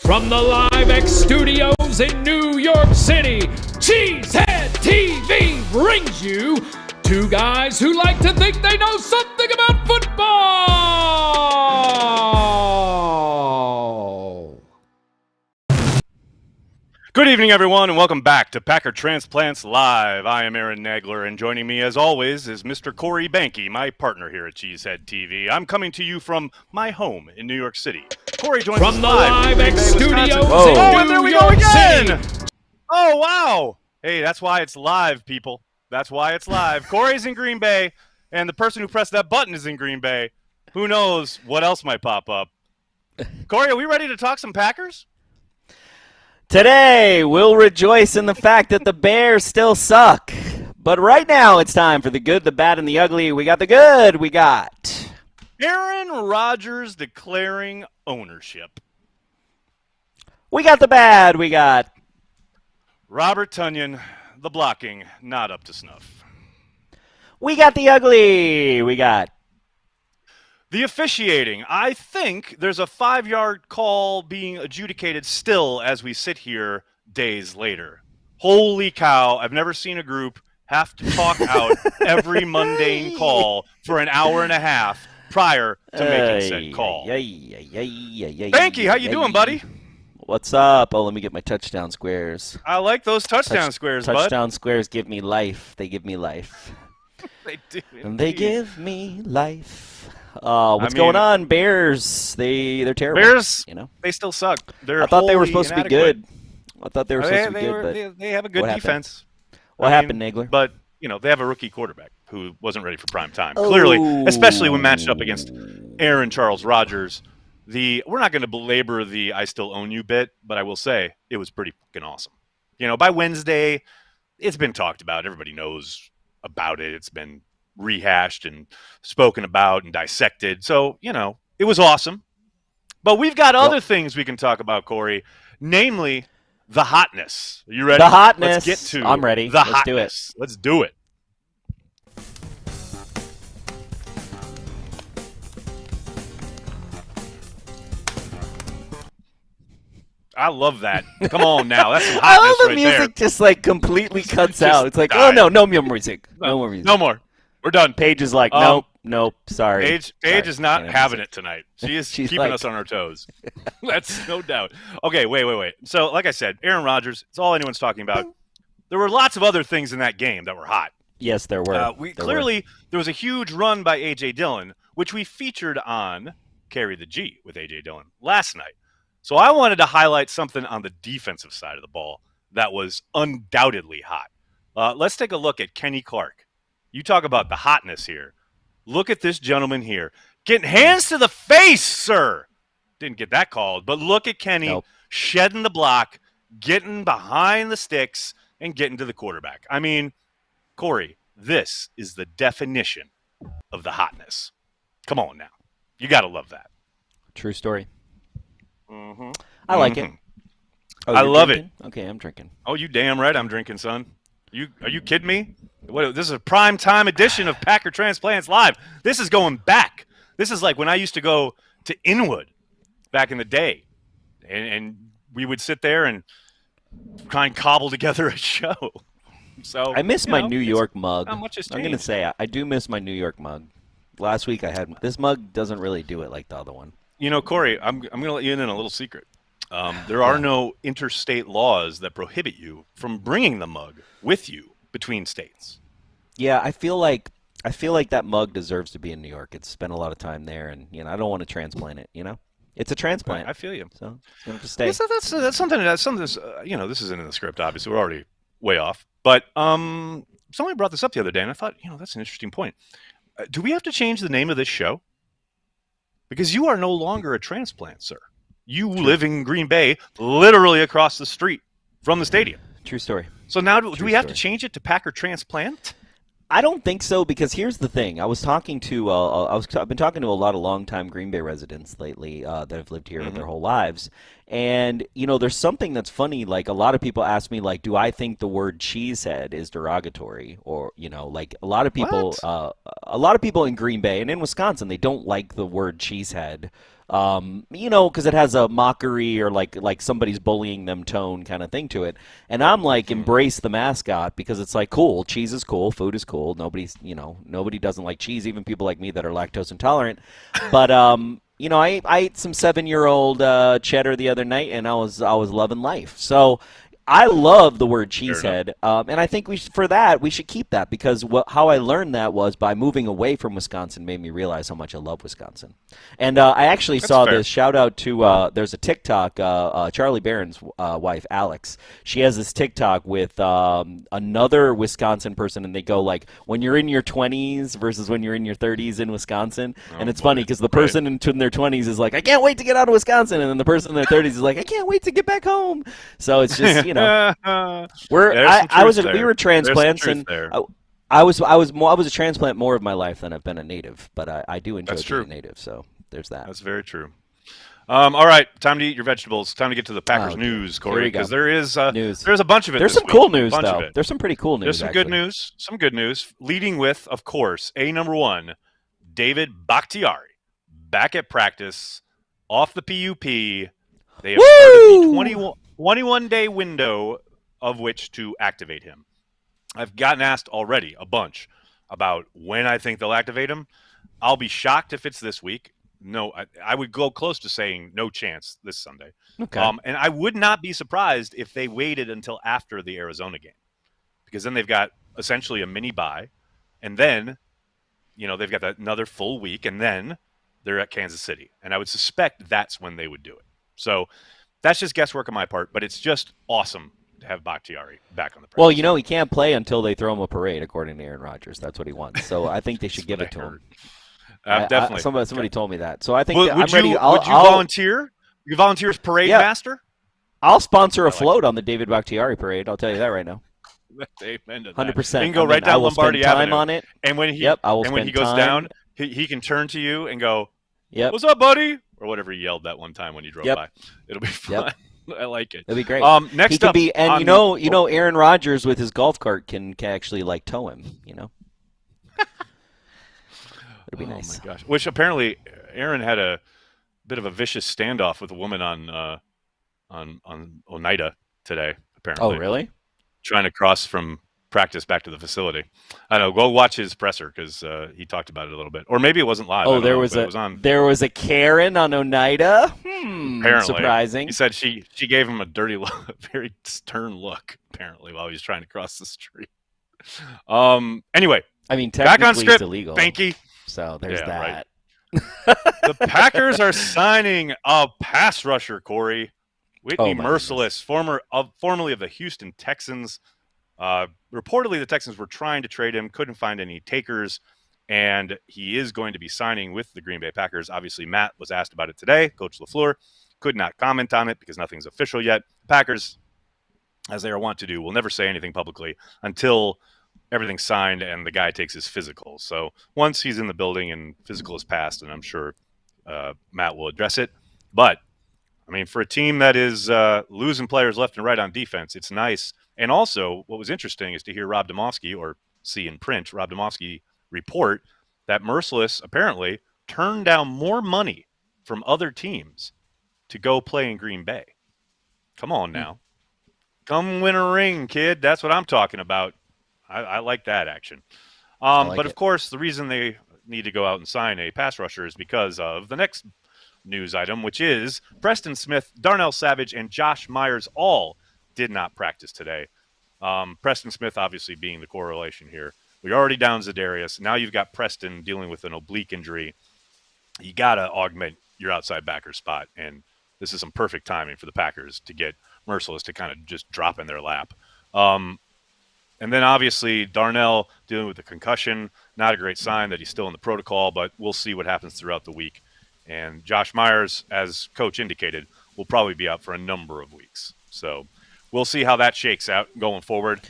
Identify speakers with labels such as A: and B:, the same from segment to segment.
A: From the LiveX studios in New York City, CHTV brings you two guys who like to think they know something about football.
B: Good evening, everyone, and welcome back to Packer Transplants Live. I am Aaron Nagler, and joining me, as always, is Mr. Corey Behnke, my partner here at Cheesehead TV. I'm coming to you from my home in New York City. Corey joins us
A: From the
B: live
A: LiveX studios
B: and
A: in
B: there
A: New
B: we go
A: York
B: again!
A: City.
B: Oh, wow! Hey, that's why it's live, people. That's why it's live. Corey's in Green Bay, and the person who pressed that button is in Green Bay. Who knows what else might pop up? Corey, are we ready to talk some Packers?
C: Today, we'll rejoice in the fact that the Bears still suck. But right now, it's time for the good, the bad, and the ugly. We got the good. We got
B: Aaron Rodgers declaring ownership.
C: We got the bad. We got
B: Robert Tonyan, the blocking, not up to snuff.
C: We got the ugly. We got
B: The officiating. I think there's a 5-yard call being adjudicated still as we sit here days later. Holy cow, I've never seen a group have to talk out every mundane call for an hour and a half prior to making said call. Behnke, how you doing, buddy?
C: What's up? Oh, let me get my touchdown squares.
B: I like those touchdown squares, bud.
C: Touchdown squares give me life. They give me life.
B: They do.
C: And they give me life. What's going on, Bears? They're terrible.
B: Bears,
C: you know,
B: they still suck.
C: I thought they were supposed to be good. I thought they were supposed to be good, but
B: they have a good defense.
C: What happened, Nagler?
B: But they have a rookie quarterback who wasn't ready for prime time. Clearly, especially when matched up against Aaron Charles Rodgers. We're not going to belabor the "I still own you" bit, but I will say it was pretty fucking awesome. By Wednesday, it's been talked about. Everybody knows about it. It's been rehashed and spoken about and dissected. So, it was awesome. But we've got other things we can talk about, Corey, namely the hotness. Are you ready?
C: The hotness.
B: Let's get to
C: I'm ready.
B: The
C: Let's
B: hotness. Let's do it. I love that. Come on now. That's some hotness
C: I love the
B: right
C: music
B: there.
C: just completely cuts
B: just
C: out. It's like,
B: died.
C: oh, no more music. No more music.
B: No more. We're done.
C: Paige is like, nope, sorry.
B: Paige is not
C: Can't
B: having
C: music.
B: it tonight. She is
C: She's
B: keeping us on our toes. That's no doubt. Okay, wait. So, like I said, Aaron Rodgers, it's all anyone's talking about. There were lots of other things in that game that were hot.
C: Yes, there were.
B: There was a huge run by A.J. Dillon, which we featured on Carry the G with A.J. Dillon last night. So I wanted to highlight something on the defensive side of the ball that was undoubtedly hot. Let's take a look at Kenny Clark. You talk about the hotness here. Look at this gentleman here. Getting hands to the face, sir. Didn't get that called, but look at Kenny shedding the block, getting behind the sticks, and getting to the quarterback. I mean, Corey, this is the definition of the hotness. Come on now. You got to love that.
C: True story.
B: Mm-hmm.
C: I like it. Oh,
B: I love
C: drinking?
B: it.
C: Okay, I'm drinking.
B: Oh, you damn right I'm drinking, son. Are you kidding me? This is a prime time edition of Packer Transplants Live. This is going back. This is like when I used to go to Inwood back in the day, and we would sit there and try and cobble together a show. So
C: I miss my New York mug.
B: Not much has
C: I'm going to say I do miss my New York mug. Last week I had this mug. Doesn't really do it like the other one.
B: Corey, I'm going to let you in on a little secret. There are no interstate laws that prohibit you from bringing the mug with you between states.
C: Yeah, I feel like that mug deserves to be in New York. It's spent a lot of time there, and I don't want to transplant it. It's a transplant.
B: Right, I feel you.
C: So it's going to stay.
B: That's something. This isn't in the script. Obviously, we're already way off. But somebody brought this up the other day, and I thought, that's an interesting point. Do we have to change the name of this show? Because you are no longer a transplant, sir. You live in Green Bay, literally across the street from the stadium.
C: True story.
B: So now do we have to change it to Packer Transplant?
C: I don't think so, because here's the thing. I've been talking to a lot of longtime Green Bay residents lately that have lived here their whole lives, and there's something that's funny. Like, a lot of people ask me, like, do I think the word cheesehead is derogatory, or like a lot of people in Green Bay and in Wisconsin, they don't like the word cheesehead. Because it has a mockery or like somebody's bullying them tone kind of thing to it. And I'm like, embrace the mascot because it's like, cool, cheese is cool, food is cool. Nobody doesn't like cheese, even people like me that are lactose intolerant. But I ate some 7-year-old cheddar the other night, and I was loving life. So I love the word cheesehead, and I think we should keep that because how I learned that was by moving away from Wisconsin made me realize how much I love Wisconsin. And I actually saw this. Shout out to there's a TikTok, Charlie Barron's wife, Alex. She has this TikTok with another Wisconsin person, and they go like, when you're in your 20s versus when you're in your 30s in Wisconsin. And it's funny because the person in their 20s is like, I can't wait to get out of Wisconsin, and then the person in their 30s is like, I can't wait to get back home. So it's just, we were transplants, and I was a transplant more of my life than I've been a native, but I do enjoy being a native. So there's that.
B: That's very true. All right, time to eat your vegetables. Time to get to the Packers news, Corey, because there is news. There's a bunch of it.
C: There's some cool news though. There's some pretty cool news.
B: There's some good news. Some good news. Leading with, of course, number one, David Bakhtiari, back at practice, off the PUP. They have started the 21-day window of which to activate him. I've gotten asked already a bunch about when I think they'll activate him. I'll be shocked if it's this week. No, I would go close to saying no chance this Sunday.
C: Okay.
B: And I would not be surprised if they waited until after the Arizona game, because then they've got essentially a mini bye, and then they've got another full week, and then they're at Kansas City, and I would suspect that's when they would do it. So that's just guesswork on my part, but it's just awesome to have Bakhtiari back on the practice.
C: Well, he can't play until they throw him a parade, according to Aaron Rodgers. That's what he wants. So I think they should give it to him.
B: Definitely.
C: Somebody told me that. So I think
B: I'm ready. Would you volunteer? You volunteer as parade master?
C: I'll sponsor a float on the David Bakhtiari parade. I'll tell you that right now. 100%.
B: You can go right down Lombardi Avenue
C: on it.
B: And when he goes down, he can turn to you and go, "What's up, buddy?" or whatever he yelled that one time when he drove by. It'll be fun. I like it.
C: It'll be great.
B: Next up,
C: Aaron Rodgers with his golf cart can actually tow him. It'll be nice.
B: Oh my gosh! Which apparently Aaron had a bit of a vicious standoff with a woman on Oneida today. Apparently.
C: Oh really?
B: Trying to cross from practice back to the facility. I don't know. Go watch his presser because he talked about it a little bit, or maybe it wasn't live.
C: Oh, there was a Karen on Oneida.
B: Apparently,
C: surprising.
B: He said she gave him a dirty look, a very stern look. Apparently, while he was trying to cross the street. Anyway,
C: I mean,
B: back on script.
C: It's illegal.
B: Behnke.
C: So there's that.
B: Right. The Packers are signing a pass rusher, Corey. Whitney Merciless, formerly of the Houston Texans. Reportedly, the Texans were trying to trade him, couldn't find any takers, and he is going to be signing with the Green Bay Packers. Obviously, Matt was asked about it today. Coach LaFleur could not comment on it because nothing's official yet. Packers, as they are wont to do, will never say anything publicly until everything's signed and the guy takes his physical. So once he's in the building and physical is passed, and I'm sure Matt will address it. But I mean, for a team that is losing players left and right on defense, it's nice. And also, what was interesting is to hear Rob Demovsky, or see in print, Rob Demovsky report that Merciless apparently turned down more money from other teams to go play in Green Bay. Come on now. Come win a ring, kid. That's what I'm talking about. I like that action. But, of course, the reason they need to go out and sign a pass rusher is because of the next news item, which is Preston Smith, Darnell Savage, and Josh Myers all did not practice today. Preston Smith obviously being the correlation here. We're already down Za'Darius. Now you've got Preston dealing with an oblique injury. You got to augment your outside backer spot, and this is some perfect timing for the Packers to get Merciless to kind of just drop in their lap. And then obviously Darnell dealing with the concussion, not a great sign that he's still in the protocol, but we'll see what happens throughout the week. And Josh Myers, as Coach indicated, will probably be out for a number of weeks. So we'll see how that shakes out going forward.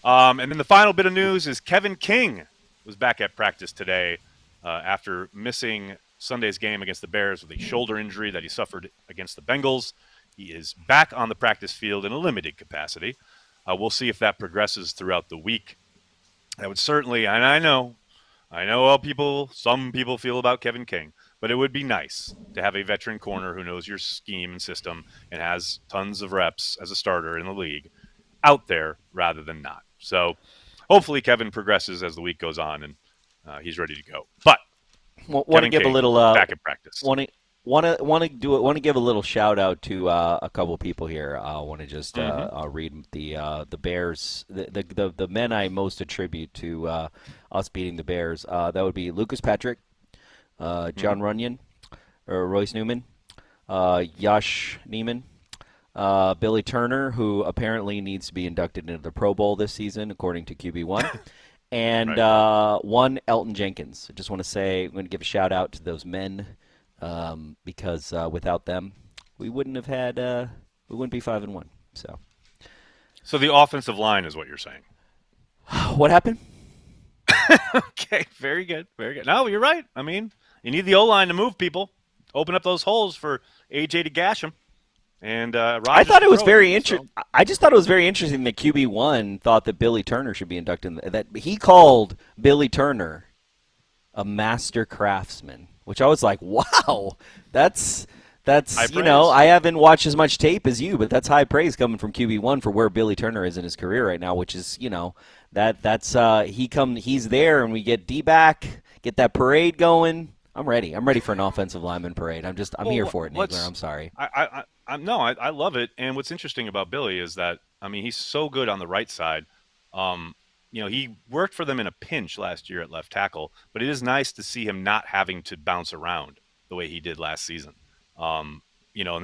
B: And then the final bit of news is Kevin King was back at practice today after missing Sunday's game against the Bears with a shoulder injury that he suffered against the Bengals. He is back on the practice field in a limited capacity. We'll see if that progresses throughout the week. That would certainly, and I know how some people feel about Kevin King, but it would be nice to have a veteran corner who knows your scheme and system and has tons of reps as a starter in the league out there rather than not. So hopefully Kevin progresses as the week goes on and he's ready to go. But
C: want to give
B: King,
C: a little
B: back at practice.
C: Want to give a little shout out to a couple of people here. I want to just read the Bears, the men I most attribute to us beating the Bears. That would be Lucas Patrick, John Runyon, or Royce Newman, Josh Neiman, Billy Turner, who apparently needs to be inducted into the Pro Bowl this season, according to QB1, and one Elton Jenkins. I just want to say I'm going to give a shout out to those men. Because without them, we wouldn't have had we wouldn't be 5-1. So
B: the offensive line is what you're saying.
C: What happened?
B: Okay, very good, very good. No, you're right. I mean, you need the O-line to move people, open up those holes for AJ to gash them. And Rodgers
C: I thought it was very interesting. So. I just thought it was very interesting that QB1 thought that Billy Turner should be inducted. That he called Billy Turner a master craftsman. Which I was like, wow, that's I haven't watched as much tape as you, but that's high praise coming from QB1 for where Billy Turner is in his career right now, which is, he's there and we get D back, get that parade going. I'm ready. I'm ready for an offensive lineman parade. I'm here for it, Nagler. I'm sorry.
B: I love it. And what's interesting about Billy is that, I mean, he's so good on the right side. He worked for them in a pinch last year at left tackle, but it is nice to see him not having to bounce around the way he did last season. And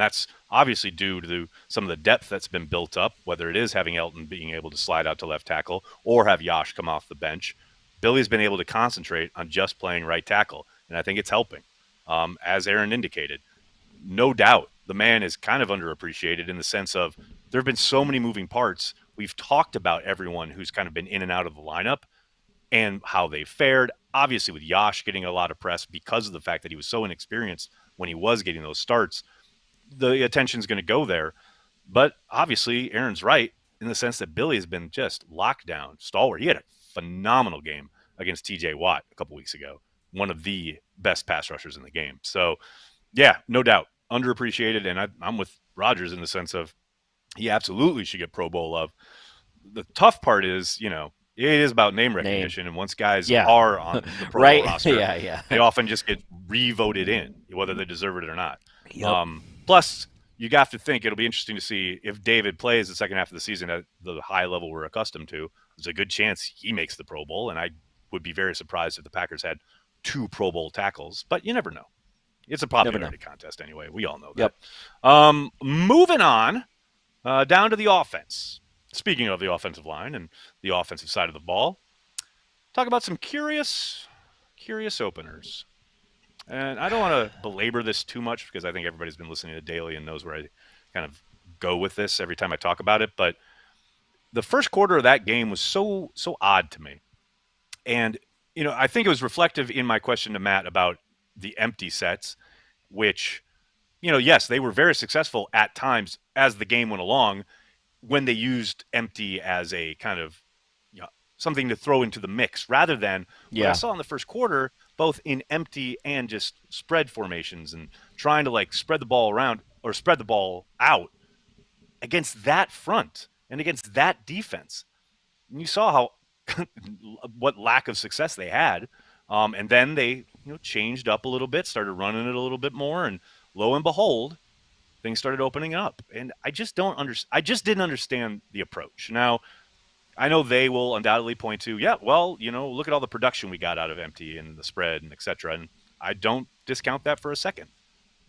B: that's obviously due to some of the depth that's been built up, whether it is having Elton being able to slide out to left tackle or have Yash come off the bench. Billy's been able to concentrate on just playing right tackle, and I think it's helping. As Aaron indicated, no doubt the man is kind of underappreciated in the sense of there have been so many moving parts. We've talked about everyone who's kind of been in and out of the lineup and how they fared. Obviously, with Yash getting a lot of press because of the fact that he was so inexperienced when he was getting those starts, the attention's going to go there. But obviously, Aaron's right in the sense that Billy has been just locked down, stalwart. He had a phenomenal game against TJ Watt a couple weeks ago, one of the best pass rushers in the game. So, yeah, no doubt, underappreciated. And I'm with Rodgers in the sense of he absolutely should get Pro Bowl love. The tough part is, it is about name recognition. And once guys are on the Pro Bowl roster, they often just get re-voted in, whether they deserve it or not.
C: Yep.
B: Plus, you have to think it'll be interesting to see if David plays the second half of the season at the high level we're accustomed to. There's a good chance he makes the Pro Bowl, and I would be very surprised if the Packers had 2 Pro Bowl tackles. But you never know. It's a popularity contest anyway. We all know that.
C: Yep.
B: Moving on. Down to the offense. Speaking of the offensive line and the offensive side of the ball, talk about some curious openers. And I don't want to belabor this too much because I think everybody's been listening to Daily and knows where I kind of go with this every time I talk about it. But the first quarter of that game was so odd to me. And, I think it was reflective in my question to Matt about the empty sets, which – yes, they were very successful at times as the game went along when they used empty as a kind of something to throw into the mix rather than what I saw in the first quarter, both in empty and just spread formations and trying to spread the ball around or spread the ball out against that front and against that defense. And you saw how what lack of success they had. And then they changed up a little bit, started running it a little bit more, and lo and behold, things started opening up. And I just didn't understand the approach. Now, I know they will undoubtedly point to, look at all the production we got out of empty and the spread and et cetera. And I don't discount that for a second.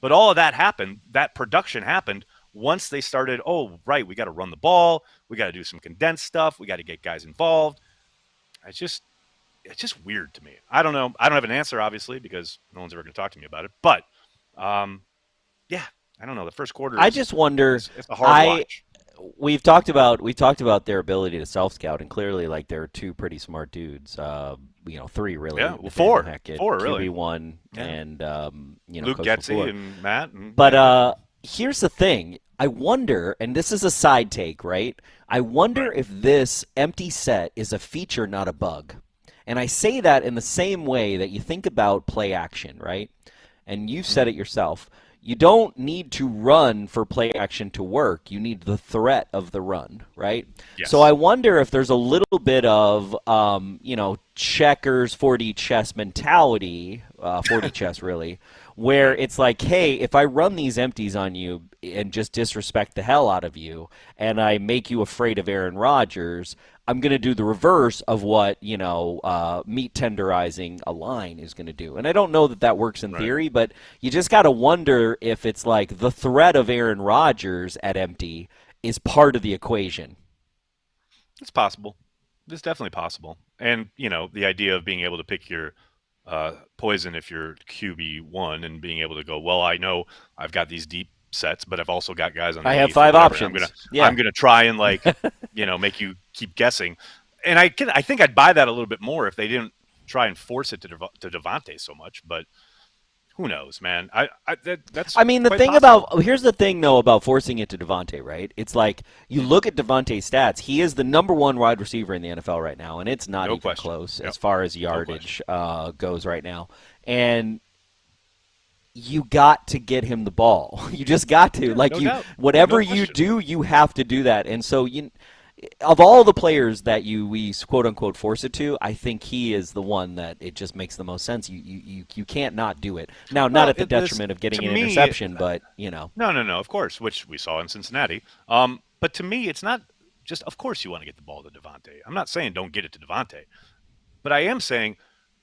B: But all of that happened, that production happened once they started, we got to run the ball. We got to do some condensed stuff. We got to get guys involved. It's just weird to me. I don't know. I don't have an answer, obviously, because no one's ever going to talk to me about it. But, I don't know. The first quarter.
C: I just wonder.
B: It's a hard watch.
C: We've talked about their ability to self scout, and clearly, they're 2 pretty smart dudes. 3 really.
B: Yeah, 4 really.
C: QB1 and
B: Luke
C: Coach
B: Getsy
C: LaFleur.
B: and Matt.
C: But here's the thing. I wonder, and this is a side take, right? I wonder if this empty set is a feature, not a bug. And I say that in the same way that you think about play action, right? and you said it yourself. You don't need to run for play action to work. You need the threat of the run, right?
B: Yes.
C: So I wonder if there's a little bit of, checkers 4D chess mentality, 4D chess really, where it's like, hey, if I run these empties on you and just disrespect the hell out of you, and I make you afraid of Aaron Rodgers, I'm going to do the reverse of what, meat tenderizing a line is going to do. And I don't know that works in theory, but you just got to wonder if it's like the threat of Aaron Rodgers at empty is part of the equation.
B: It's possible. It's definitely possible. And, the idea of being able to pick your poison if you're QB1 and being able to go, well, I know I've got these deep sets, but I've also got guys on the
C: I have 5 options.
B: I'm gonna try and make you keep guessing. And I think I'd buy that a little bit more if they didn't try and force it to Devontae so much. But who knows, man?
C: Here's the thing though about forcing it to Devontae, right? It's like you look at Devontae's stats. He is the number 1 wide receiver in the NFL right now, and it's not even close as far as yardage goes right now. And you got to get him the ball. You just got to. Whatever you do, you have to do that. And so of all the players that we quote unquote force it to, I think he is the one that it just makes the most sense. You can't not do it. Now, not at the detriment of getting an interception, but No,
B: of course, which we saw in Cincinnati. But to me, it's not just of course you want to get the ball to Devontae. I'm not saying don't get it to Devontae. But I am saying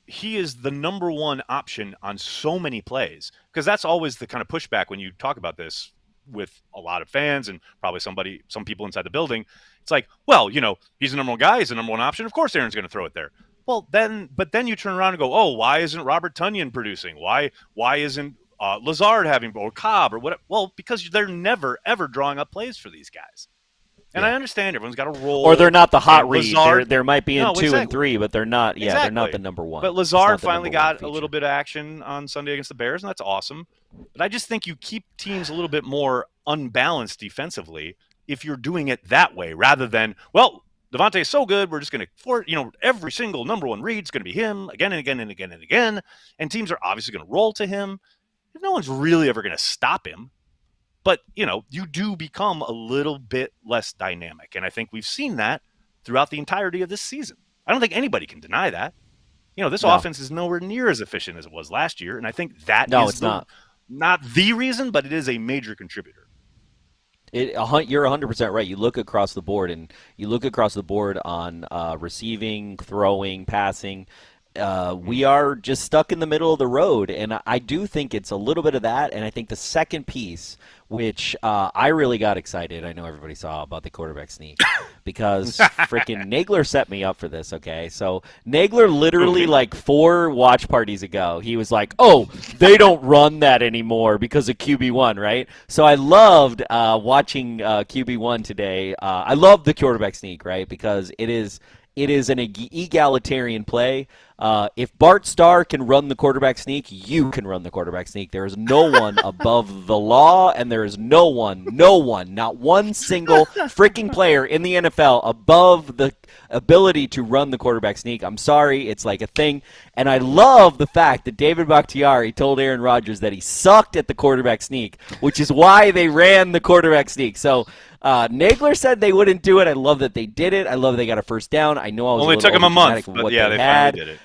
B: he is the number 1 option on so many plays, because that's always the kind of pushback when you talk about this with a lot of fans and probably some people inside the building. It's like, well, he's the number 1 guy, he's the number 1 option. Of course Aaron's going to throw it there. Well, then you turn around and go, oh, why isn't Robert Tonyan producing? Why isn't Lazard or Cobb or whatever? Well, because they're never, ever drawing up plays for these guys. And I understand everyone's got a role.
C: Or they're not the hot read. There might be in 2
B: exactly.
C: and 3, but they're not. Yeah, they're not the number 1.
B: But Lazard finally got a little bit of action on Sunday against the Bears, and that's awesome. But I just think you keep teams a little bit more unbalanced defensively if you're doing it that way, rather than, well, Devontae is so good, we're just going to every single number 1 read is going to be him again and again and again and again, and teams are obviously going to roll to him. No one's really ever going to stop him. But, you do become a little bit less dynamic. And I think we've seen that throughout the entirety of this season. I don't think anybody can deny that. This offense is nowhere near as efficient as it was last year. And I think that is not the reason, but it is a major contributor.
C: You're 100% right. You look across the board, and you look across the board on receiving, throwing, passing. We are just stuck in the middle of the road, and I do think it's a little bit of that. And I think the second piece, which I really got excited, I know everybody saw about the quarterback sneak, because freaking Nagler set me up for this, okay? So Nagler literally 4 watch parties ago, he was like, oh, they don't run that anymore because of QB1, right? So I loved watching QB1 today. I love the quarterback sneak, right, because it is an egalitarian play. If Bart Starr can run the quarterback sneak, you can run the quarterback sneak. There is no one above the law, and there is no one, not one single freaking player in the NFL above the ability to run the quarterback sneak. I'm sorry, it's like a thing. And I love the fact that David Bakhtiari told Aaron Rodgers that he sucked at the quarterback sneak, which is why they ran the quarterback sneak. So Nagler said they wouldn't do it. I love that they did it. I love they got a first down. I know I was
B: only took them a month, but yeah, they finally did it.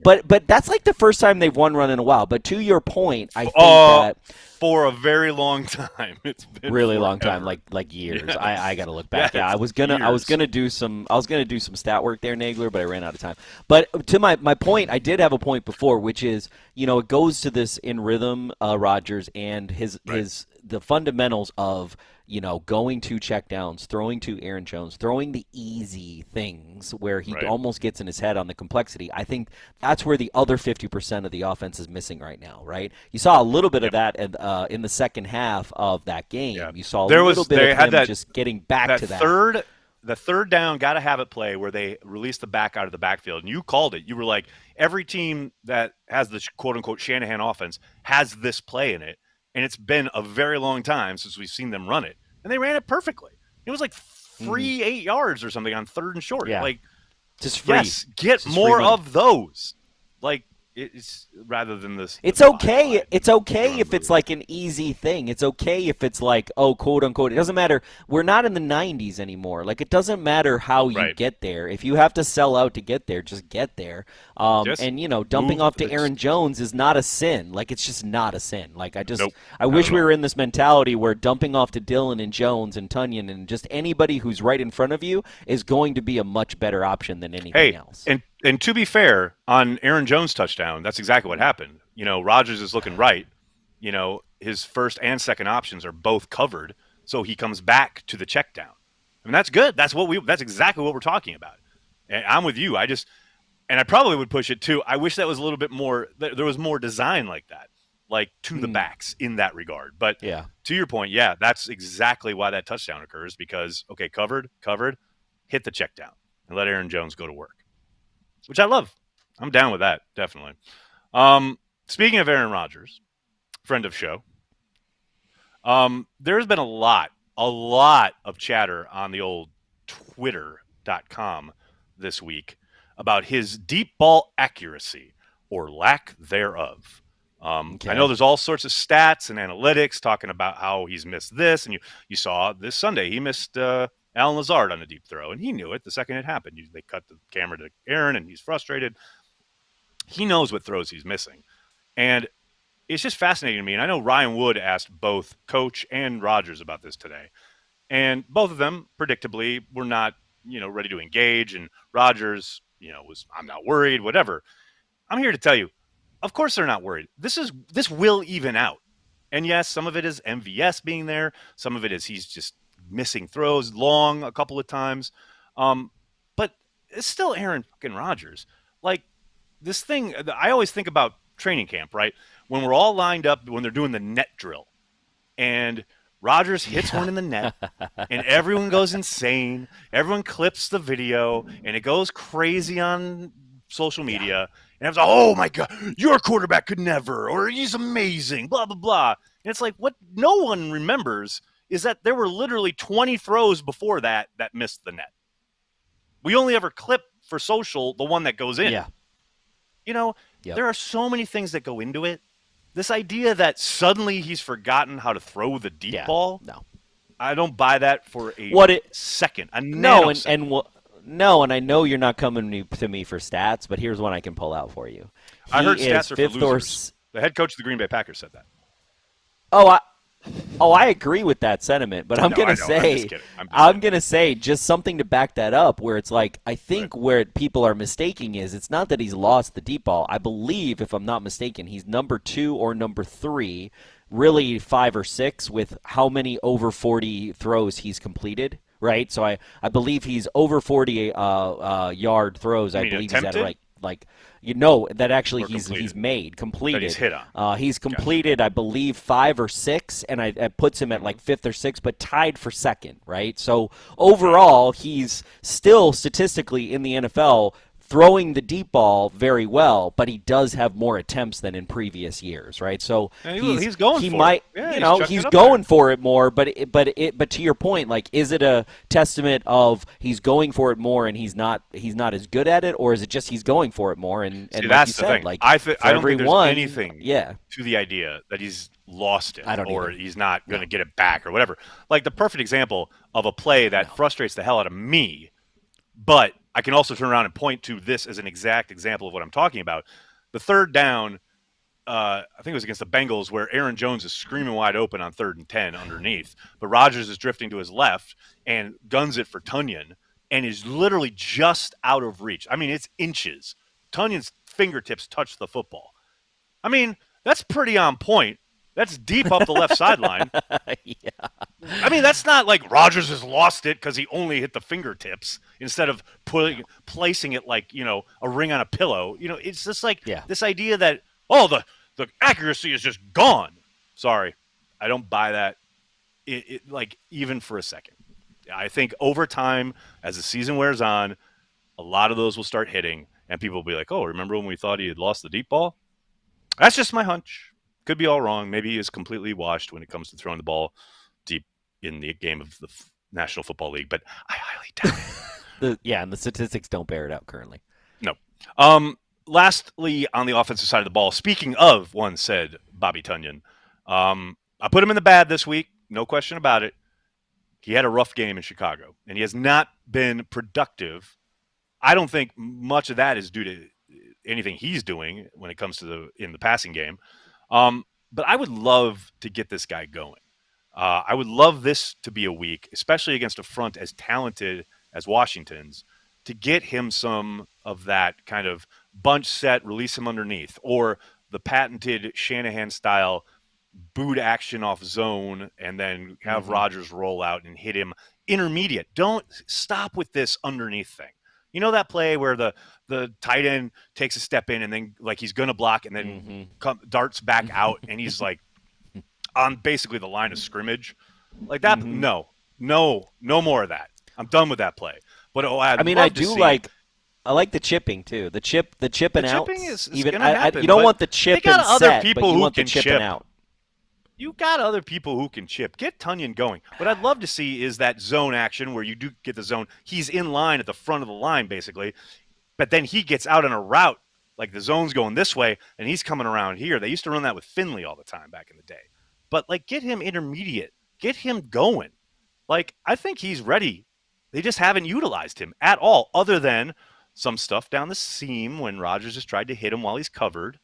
C: But that's like the first time they've won run in a while. But to your point, I think that
B: for a very long time, it's been
C: really long time, like years. Yeah. I got to look back. Yeah, I was gonna do some stat work there, Nagler, but I ran out of time. But to my point, I did have a point before, which is it goes to this in rhythm, Rodgers and the fundamentals of going to checkdowns, throwing to Aaron Jones, throwing the easy things where he almost gets in his head on the complexity. I think that's where the other 50% of the offense is missing right now, right? You saw a little bit of that in the second half of that game. You saw a little bit of him just getting back to that.
B: The third down, got to have it play where they release the back out of the backfield. And you called it. You were like, every team that has the quote-unquote Shanahan offense has this play in it. And it's been a very long time since we've seen them run it. And they ran it perfectly. It was like free 8 yards or something on 3rd and short.
C: Yeah.
B: Like,
C: just free.
B: Yes, get more of those. Like, It's rather than this.
C: It's okay. It's okay if it's like an easy thing. It's okay if it's like, oh, quote unquote. It doesn't matter. We're not in the 90s anymore. Like, it doesn't matter how you get there. If you have to sell out to get there, just get there. And, dumping off to Aaron Jones is not a sin. Like, it's just not a sin. Like, I wish we were in this mentality where dumping off to Dillon and Jones and Tonyan and just anybody who's right in front of you is going to be a much better option than anything else.
B: And to be fair, on Aaron Jones' touchdown, that's exactly what happened. Rodgers is looking right. His first and second options are both covered, so he comes back to the check down. I mean, that's good. That's exactly what we're talking about. And I'm with you. And I probably would push it too. I wish that was a little bit more. There was more design like that, like to the backs in that regard. But to your point, that's exactly why that touchdown occurs because covered, hit the check down and let Aaron Jones go to work. Which I love. I'm down with that, definitely. Speaking of Aaron Rodgers, friend of show, there's been a lot of chatter on the old Twitter.com this week about his deep ball accuracy or lack thereof. I know there's all sorts of stats and analytics talking about how he's missed this, and you saw this Sunday he missed Alan Lazard on a deep throw, and he knew it the second it happened. They cut the camera to Aaron, and he's frustrated. He knows what throws he's missing. And it's just fascinating to me, and I know Ryan Wood asked both Coach and Rodgers about this today, and both of them, predictably, were not ready to engage, and Rodgers was, I'm not worried, whatever. I'm here to tell you, of course they're not worried. This will even out. And yes, some of it is MVS being there. Some of it is he's just missing throws long a couple of times. But it's still Aaron fucking Rodgers. Like, this thing, I always think about training camp, right? When we're all lined up, when they're doing the net drill, and Rodgers hits one in the net, and everyone goes insane. Everyone clips the video, and it goes crazy on social media. And it's like, oh, my God, your quarterback could never, or he's amazing, blah, blah, blah. And it's like, what no one remembers is that there were literally 20 throws before that missed the net. We only ever clip for social the one that goes in. Yeah. There are so many things that go into it. This idea that suddenly he's forgotten how to throw the deep ball. No. I don't buy that for a second.
C: No, and I know you're not coming to me for stats, but here's one I can pull out for you.
B: I heard stats are for losers. The head coach of the Green Bay Packers said that.
C: I agree with that sentiment, but I'm gonna say just something to back that up. Where it's like I think where people are mistaking is it's not that he's lost the deep ball. I believe, if I'm not mistaken, he's number 2 or number 3, really 5 or 6 with how many over 40 throws he's completed. Right, so I believe he's over 40 yard throws. I believe
B: attempted?
C: He's at that actually he's completed.
B: That he's hit on.
C: He's completed, I believe, 5 or 6, and it puts him at like 5th or 6th, but tied for 2nd, right? So overall, he's still statistically in the NFL throwing the deep ball very well, but he does have more attempts than in previous years, right? So
B: he's going
C: he
B: for
C: might,
B: it.
C: He's going for it more. But to your point, like, is it a testament of he's going for it more and he's not as good at it, or is it just he's going for it more? And
B: see,
C: like
B: that's
C: you
B: the
C: said,
B: thing.
C: Like
B: I don't think there's anything
C: to
B: the idea that he's lost it or
C: either.
B: he's not going to get it back or whatever. Like the perfect example of a play that frustrates the hell out of me, but I can also turn around and point to this as an exact example of what I'm talking about. The third down, I think it was against the Bengals, where Aaron Jones is screaming wide open on 3rd and 10 underneath, but Rodgers is drifting to his left and guns it for Tonyan and is literally just out of reach. I mean, it's inches. Tunyan's fingertips touch the football. I mean, that's pretty on point. That's deep up the left sideline.
C: Yeah.
B: I mean, that's not like Rodgers has lost it because he only hit the fingertips instead of placing it like, a ring on a pillow. It's just like this idea that, the accuracy is just gone. Sorry, I don't buy that, like, even for a second. I think over time, as the season wears on, a lot of those will start hitting, and people will be like, oh, remember when we thought he had lost the deep ball? That's just my hunch. Could be all wrong. Maybe he is completely washed when it comes to throwing the ball deep in the game of the National Football League, but I highly doubt it.
C: And the statistics don't bear it out currently.
B: No. lastly, on the offensive side of the ball, speaking of one said Bobby Tunyon, I put him in the bad this week, no question about it. He had a rough game in Chicago, and he has not been productive. I don't think much of that is due to anything he's doing when it comes to in the passing game. But I would love to get this guy going. I would love this to be a week, especially against a front as talented as Washington's, to get him some of that kind of bunch set, release him underneath, or the patented Shanahan style boot action off zone and then have Rodgers roll out and hit him intermediate. Don't stop with this underneath thing. You know that play where the tight end takes a step in and then like he's going to block and then darts back out and he's like on basically the line of scrimmage like that. No more of that. I'm done with that play. But I
C: like the chipping too. The chipping out.
B: Chipping is
C: even
B: gonna happen,
C: you don't
B: but
C: want the chip
B: they got
C: and
B: other
C: set,
B: people
C: but you
B: who
C: want the
B: can
C: chipping
B: chip.
C: out.
B: You got other people who can chip. Get Tunyon going. What I'd love to see is that zone action where you do get the zone. He's in line at the front of the line, basically, but then he gets out on a route, like the zone's going this way, and he's coming around here. They used to run that with Finley all the time back in the day. But, like, get him intermediate. Get him going. Like, I think he's ready. They just haven't utilized him at all, other than some stuff down the seam when Rodgers has tried to hit him while he's covered.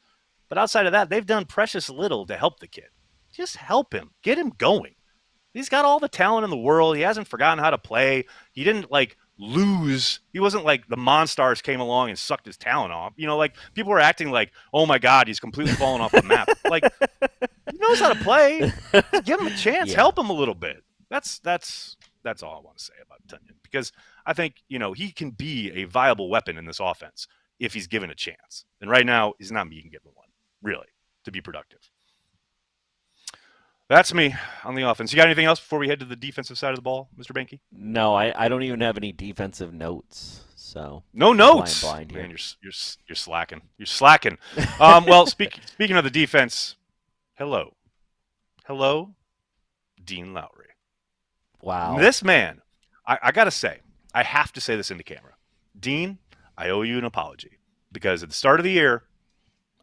B: But outside of that, they've done precious little to help the kid. Just help him. Get him going. He's got all the talent in the world. He hasn't forgotten how to play. He didn't, like, lose. He wasn't like the Monstars came along and sucked his talent off. You know, like, people were acting like, oh, my God, he's completely fallen off the map. Like, he knows how to play. Just give him a chance.
C: Yeah.
B: Help him a little bit. That's all I want to say about Tunyon. Because I think, he can be a viable weapon in this offense if he's given a chance. And right now, he's not being given one, really, to be productive. That's me on the offense. You got anything else before we head to the defensive side of the ball, Mr. Behnke?
C: No, I don't even have any defensive notes. So
B: no notes.
C: Blind here.
B: Man, you're slacking. You're slacking. Well, speaking of the defense, hello, Dean Lowry.
C: Wow.
B: This man, I gotta say, I have to say this into camera. Dean, I owe you an apology because at the start of the year,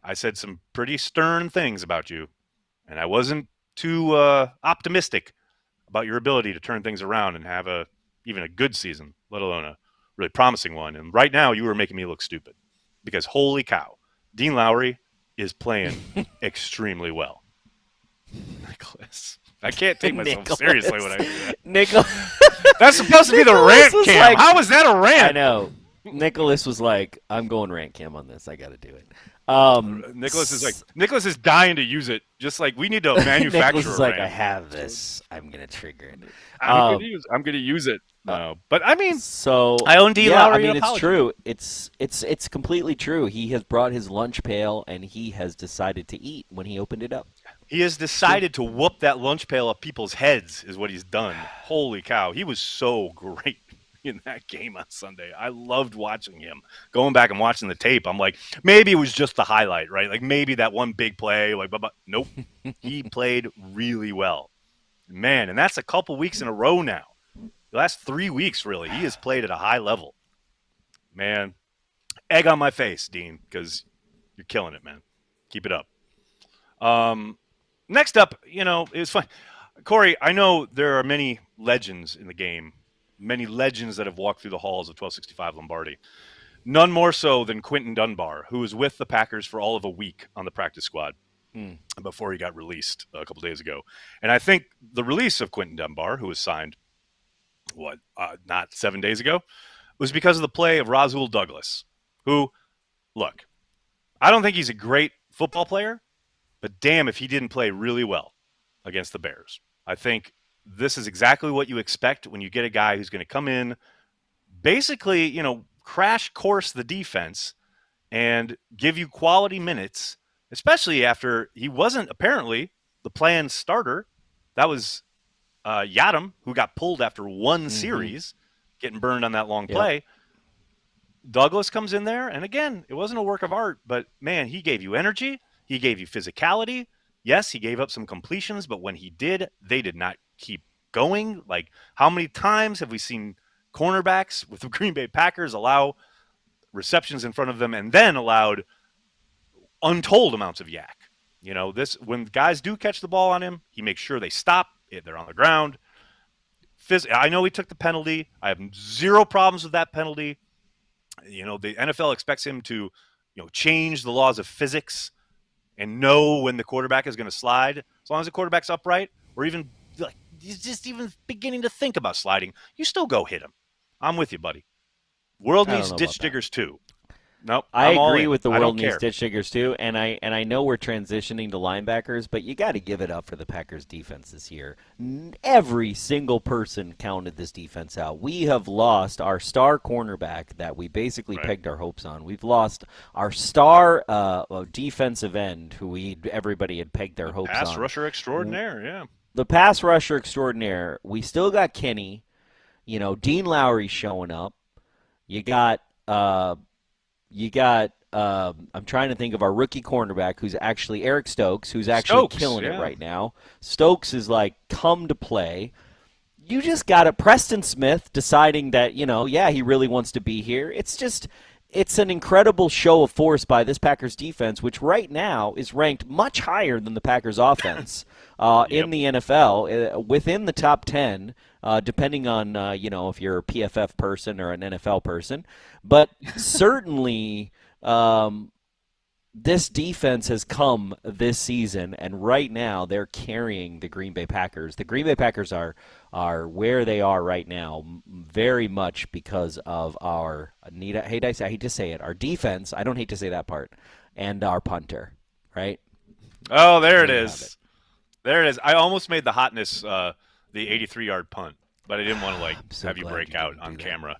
B: I said some pretty stern things about you, and I wasn't too optimistic about your ability to turn things around and have even a good season, let alone a really promising one. And right now, you were making me look stupid because holy cow, Dean Lowry is playing extremely well. Nicholas, I can't take myself seriously when I do that.
C: Nicholas,
B: that's supposed to be the rant cam.
C: Like,
B: how is that a rant?
C: I know. Nicholas was like, "I'm going rant cam on this. I got to do it."
B: Nicholas is dying to use it. Just like we need to manufacture.
C: Nicholas is like, "I have this. I'm gonna trigger it.
B: I'm gonna use it." But I mean,
C: so
B: I own D. Lowry.
C: I mean, it's true. It's completely true. He has brought his lunch pail and he has decided to eat when he opened it up.
B: He has decided to whoop that lunch pail up people's heads. Is what he's done. Holy cow! He was so great in that game on Sunday. I loved watching him. Going back and watching the tape, I'm like, maybe it was just the highlight, right? Like maybe that one big play, like, but nope. He played really well, man. And that's a couple weeks in a row now. The last 3 weeks, really, he has played at a high level. Man, egg on my face, Dean, because you're killing it, man. Keep it up. Next up, it was fun. Corey, I know there are many legends in the game, many legends that have walked through the halls of 1265 Lombardi. None more so than Quentin Dunbar, who was with the Packers for all of a week on the practice squad before he got released a couple days ago. And I think the release of Quentin Dunbar, who was signed, not 7 days ago, was because of the play of Rasul Douglas, who, look, I don't think he's a great football player, but damn if he didn't play really well against the Bears. I think this is exactly what you expect when you get a guy who's going to come in, basically, crash course the defense and give you quality minutes, especially after he wasn't apparently the planned starter. That was Yadam, who got pulled after one series, getting burned on that long play. Douglas comes in there, and again, it wasn't a work of art, but, man, he gave you energy. He gave you physicality. Yes, he gave up some completions, but when he did, they did not keep going. Like, how many times have we seen cornerbacks with the Green Bay Packers allow receptions in front of them, and then allowed untold amounts of yak. You know, when guys do catch the ball on him, he makes sure they stop. They're on the ground. I know he took the penalty. I have zero problems with that penalty. You know, the NFL expects him to, change the laws of physics and know when the quarterback is going to slide. As long as the quarterback's upright, or even like he's just even beginning to think about sliding, you still go hit him. I'm with you, buddy. World needs ditch diggers too. Nope.
C: I agree with the world needs ditch diggers too, and I know we're transitioning to linebackers, but you got to give it up for the Packers defense this year. Every single person counted this defense out. We have lost our star cornerback that we basically pegged our hopes on. We've lost our star defensive end who everybody had pegged their hopes on.
B: Pass rusher extraordinaire, yeah.
C: The pass rusher extraordinaire. We still got Kenny. Dean Lowry showing up. You got I'm trying to think of our rookie cornerback who's actually Eric Stokes, who's actually killing it right now. Stokes is like come to play. You just got Preston Smith deciding that, he really wants to be here. It's an incredible show of force by this Packers defense, which right now is ranked much higher than the Packers offense in the NFL, within the top 10, depending on, if you're a PFF person or an NFL person. But certainly this defense has come this season, and right now they're carrying the Green Bay Packers. The Green Bay Packers are where they are right now very much because of our I hate to say it, our defense. I don't hate to say that part, and our punter, right?
B: Oh, there it is. There it is. I almost made the hotness the 83-yard punt, but I didn't want to have you break out on camera.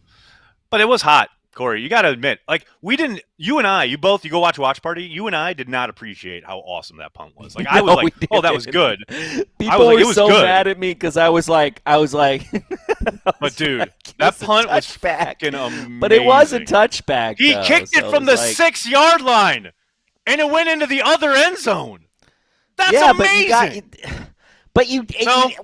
B: But it was hot. Corey, you got to admit, you and I, you go watch Party, you and I did not appreciate how awesome that punt was. I was like, oh, that was good.
C: People were so mad at me because I was like.
B: But dude, that punt was fucking amazing.
C: But it was a touchback.
B: He kicked it from the 6-yard line, and it went into the other end zone. That's amazing.
C: But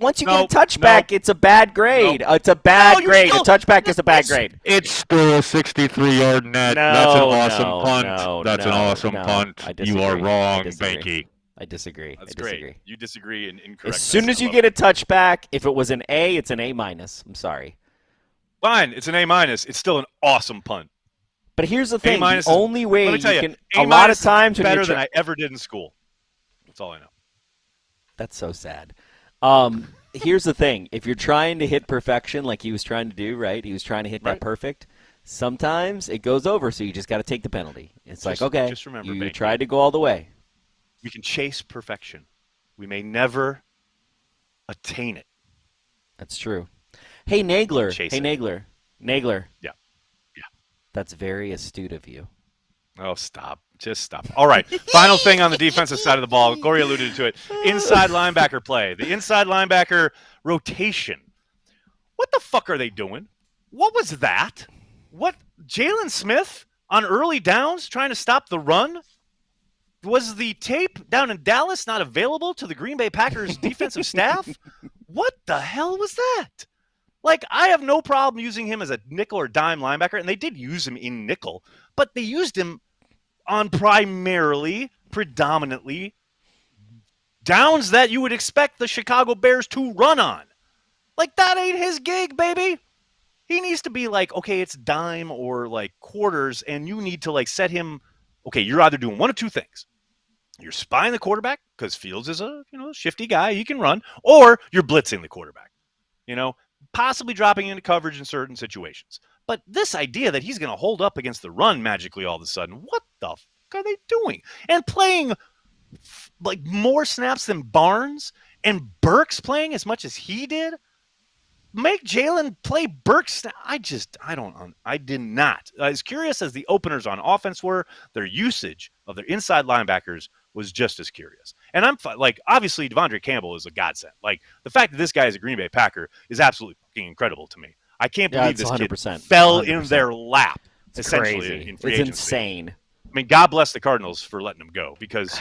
C: once you get a touchback, it's a bad grade. It's a bad grade. A touchback is a bad grade.
D: It's still a 63-yard net. That's an awesome punt. That's an awesome punt. You are wrong, Behnke.
C: I disagree.
B: That's great. You disagree and incorrect.
C: As soon as you get a touchback, if it was an A, it's an A-. I'm sorry.
B: Fine, it's an A-. It's still an awesome punt.
C: But here's the thing. The only way you can – a lot of times when
B: better than I ever did in school. That's all I know.
C: That's so sad. Here's the thing. If you're trying to hit perfection like he was trying to do, right? He was trying to hit that perfect. Sometimes it goes over, so you just got to take the penalty. It's just remember, you tried to go all the way.
B: We can chase perfection. We may never attain it.
C: That's true. Hey, Nagler. Nagler.
B: Yeah.
C: That's very astute of you.
B: Oh, stop. Just stop. All right. Final thing on the defensive side of the ball. Corey alluded to it. Inside linebacker play. The inside linebacker rotation. What the fuck are they doing? What was that? What? Jalen Smith on early downs trying to stop the run? Was the tape down in Dallas not available to the Green Bay Packers defensive staff? What the hell was that? I have no problem using him as a nickel or dime linebacker, and they did use him in nickel, but they used him on predominantly downs that you would expect the Chicago Bears to run on. That ain't his gig, baby. He needs to be okay, it's dime or quarters, and you need to set him. Okay, you're either doing one of two things. You're spying the quarterback because Fields is a shifty guy, he can run, or you're blitzing the quarterback. Possibly dropping into coverage in certain situations. But this idea that he's going to hold up against the run magically all of a sudden, what the fuck are they doing? And playing more snaps than Barnes, and Burks playing as much as he did? Make Jalen play Burks. I did not. As curious as the openers on offense were, their usage of their inside linebackers was just as curious. And I'm obviously Devondre Campbell is a godsend. The fact that this guy is a Green Bay Packer is absolutely fucking incredible to me. I can't believe this 100%, kid fell 100%. In their lap, essentially,
C: crazy.
B: In free
C: agency.
B: It's
C: insane.
B: I mean, God bless the Cardinals for letting him go because,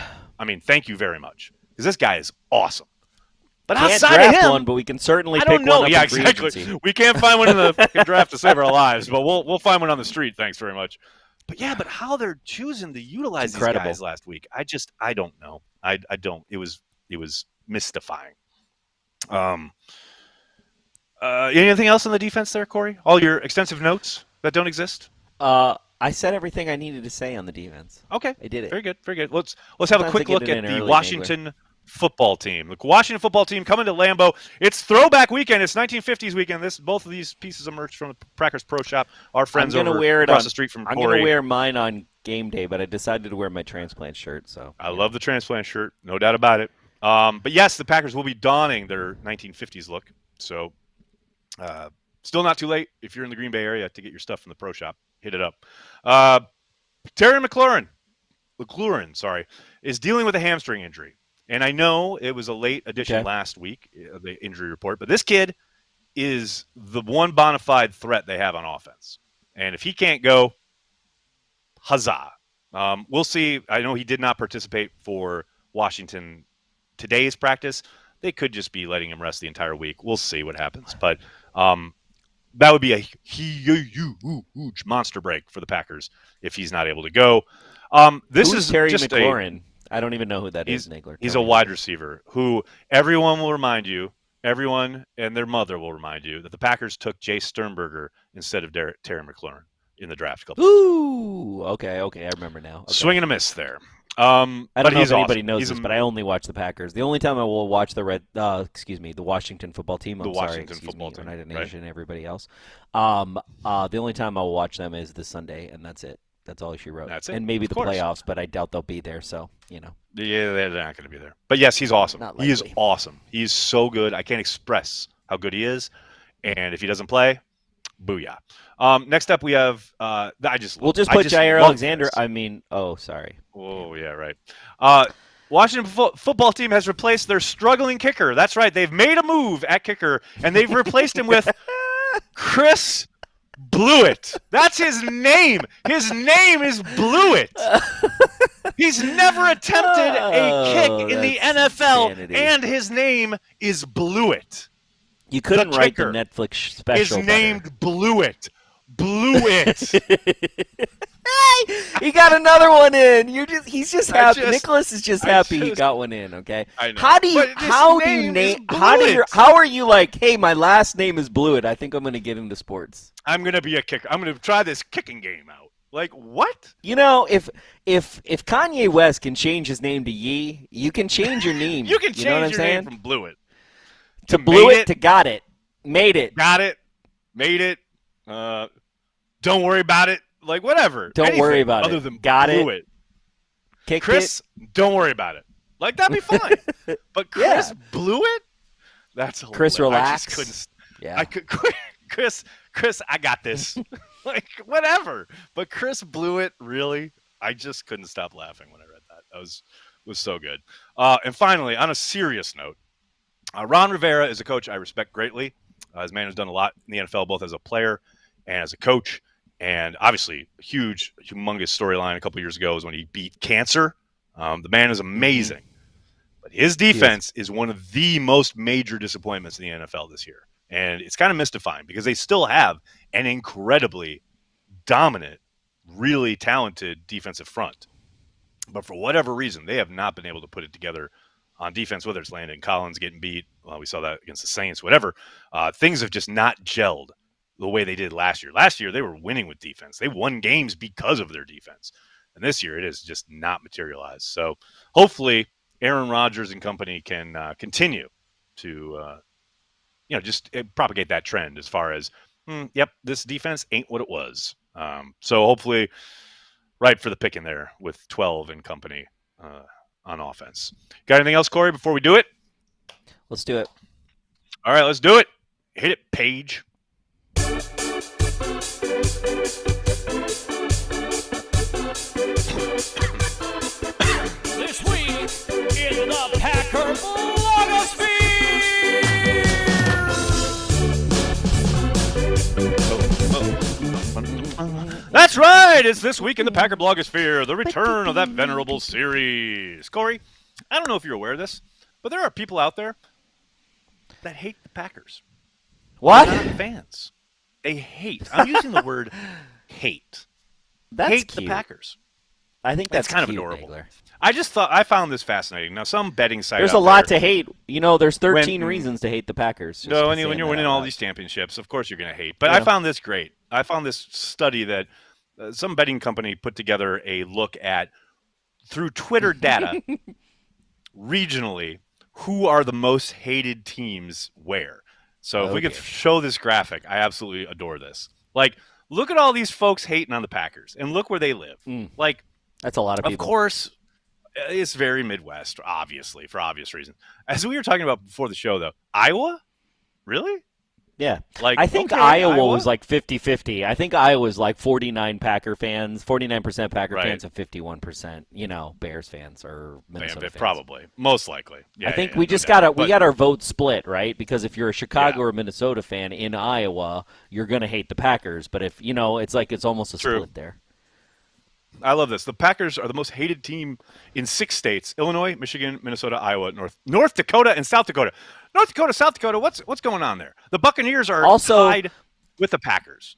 B: thank you very much. Because this guy is awesome. But
C: can't
B: outside
C: draft
B: of him,
C: one, but we can certainly
B: I
C: pick
B: don't know.
C: one up
B: Yeah,
C: in free
B: exactly.
C: agency.
B: We can't find one in the fucking draft to save our lives, but we'll find one on the street. Thanks very much. But how they're choosing to utilize these guys last week, I don't know. I don't. It was mystifying. Anything else on the defense there, Corey? All your extensive notes that don't exist?
C: I said everything I needed to say on the defense.
B: Okay.
C: I did it.
B: Very good. Very good. Let's have a quick look at the Washington football team. The Washington football team coming to Lambeau. It's throwback weekend. It's 1950s weekend. Both of these pieces of merch from the Packers Pro Shop. Our friends across the street from Corey.
C: I'm going to wear mine on game day, but I decided to wear my transplant shirt. So
B: I love the transplant shirt. No doubt about it. But yes, the Packers will be donning their 1950s look. So still not too late if you're in the Green Bay area to get your stuff from the Pro Shop. Hit it up. Terry McLaurin, is dealing with a hamstring injury. And I know it was a late addition last week, the injury report, but this kid is the one bona fide threat they have on offense. And if he can't go, huzzah. We'll see. I know he did not participate for Washington today's practice. They could just be letting him rest the entire week. We'll see what happens. But that would be a huge monster break for the Packers if he's not able to go. Who's
C: Terry McLaurin? I don't even know who that is, Nagler.
B: He's a wide receiver who everyone and their mother will remind you that the Packers took Jay Sternberger instead of Terry McLaurin in the draft a couple
C: Ooh, okay, I remember now. Okay.
B: Swing and a miss there.
C: I don't know if anybody knows this, but I only watch the Packers. The only time I will watch the Washington football team. I didn't mention everybody else. The only time I will watch them is this Sunday, and that's it. That's all she wrote.
B: That's it.
C: And maybe the playoffs, but I doubt they'll be there. So
B: Yeah, they're not going to be there. But yes, he's awesome. He is awesome. He's so good. I can't express how good he is. And if he doesn't play, booyah. Next up, we have
C: we'll just put Jair Alexander. Sorry.
B: Oh yeah, right. Washington football team has replaced their struggling kicker. That's right. They've made a move at kicker, and they've replaced him with Chris Blewett. That's his name. His name is Blewett. He's never attempted a kick in the NFL, insanity. And his name is Blewett.
C: You couldn't write the Netflix special.
B: Is named Blewett. Blewett.
C: Hey, he got another one in. He's just happy. Nicholas is just happy he got one in. Okay.
B: I know.
C: How are you like? Hey, my last name is Blewett. I think I'm going to get into sports.
B: I'm going to be a kicker. I'm going to try this kicking game out. Like what?
C: If Kanye West can change his name to Yee, you can change your name.
B: You can change your name from Blewett
C: to Blewett to got it, made it,
B: got it, made it. Don't worry about it. Like whatever.
C: Don't worry about
B: other
C: it.
B: Than
C: got
B: Blewett.
C: It.
B: Chris, don't worry about it. Like that'd be fine. But Chris Blewett? That's hilarious.
C: Chris, relax.
B: I just couldn't. Yeah. I could. Chris, I got this. Like whatever. But Chris Blewett, really? I just couldn't stop laughing when I read that. That was so good. And finally, on a serious note, Ron Rivera is a coach I respect greatly. His man has done a lot in the NFL, both as a player and as a coach. And obviously, a humongous storyline a couple years ago is when he beat cancer. The man is amazing. But his defense is one of the most major disappointments in the NFL this year. And it's kind of mystifying because they still have an incredibly dominant, really talented defensive front. But for whatever reason, they have not been able to put it together on defense, whether it's Landon Collins getting beat. Well, we saw that against the Saints, whatever. Things have just not gelled the way they did last year. Last year, they were winning with defense. They won games because of their defense. And this year, it has just not materialized. So hopefully, Aaron Rodgers and company can continue to, just propagate that trend as far as, this defense ain't what it was. So hopefully, right for the picking there with 12 and company on offense. Got anything else, Corey, before we do it?
C: Let's do it.
B: All right, let's do it. Hit it, Paige.
A: This week in the Packer blogosphere.
B: That's right. It's This Week in the Packer blogosphere, the return of that venerable series. Corey, I don't know if you're aware of this, but there are people out there that hate the Packers.
C: What?
B: They're not fans. They hate. I'm using the word hate. hate
C: cute.
B: the Packers.
C: I think that's
B: kind
C: cute,
B: of adorable.
C: Nagler.
B: I found this fascinating. Now, some betting site
C: there's
B: out
C: a lot
B: there,
C: to hate. There's 13 reasons to hate the Packers.
B: No, when you're winning all these championships, of course you're going to hate. But I found this great. I found this study that some betting company put together a look at, through Twitter data, regionally, who are the most hated teams where. So if we could show this graphic, I absolutely adore this. Like, look at all these folks hating on the Packers, and look where they live. Like,
C: that's a lot of people.
B: Of course, it's very Midwest, obviously, for obvious reasons. As we were talking about before the show, though, Iowa? Really?
C: Yeah.
B: Like,
C: I think Iowa was like 50-50. I think Iowa was like 49% Packer fans, and 51%, Bears fans or Minnesota fans.
B: Probably. Most likely. Yeah,
C: I think we got our vote split, right? Because if you're a Chicago or Minnesota fan in Iowa, you're going to hate the Packers. But if, it's almost a split there.
B: I love this. The Packers are the most hated team in 6 states: Illinois, Michigan, Minnesota, Iowa, North Dakota, and South Dakota. North Dakota, South Dakota, what's going on there? The Buccaneers are tied with the Packers.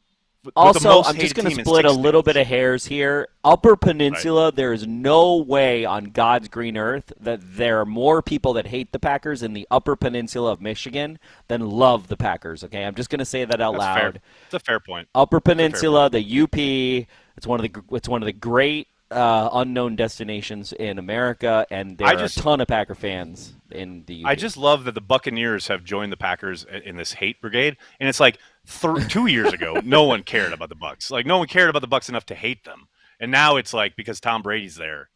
C: I'm just going to split a little bit of hairs here. Upper Peninsula, there is no way on God's green earth that there are more people that hate the Packers in the Upper Peninsula of Michigan than love the Packers, okay? I'm just going to say that out loud.
B: Fair. It's a fair point.
C: Upper Peninsula, the UP, it's one of the great unknown destinations in America, and there are a ton of Packer fans in the UP.
B: I just love that the Buccaneers have joined the Packers in this hate brigade, and it's like 2 years ago, no one cared about the Bucs. Like, no one cared about the Bucs enough to hate them, and now it's like, because Tom Brady's there,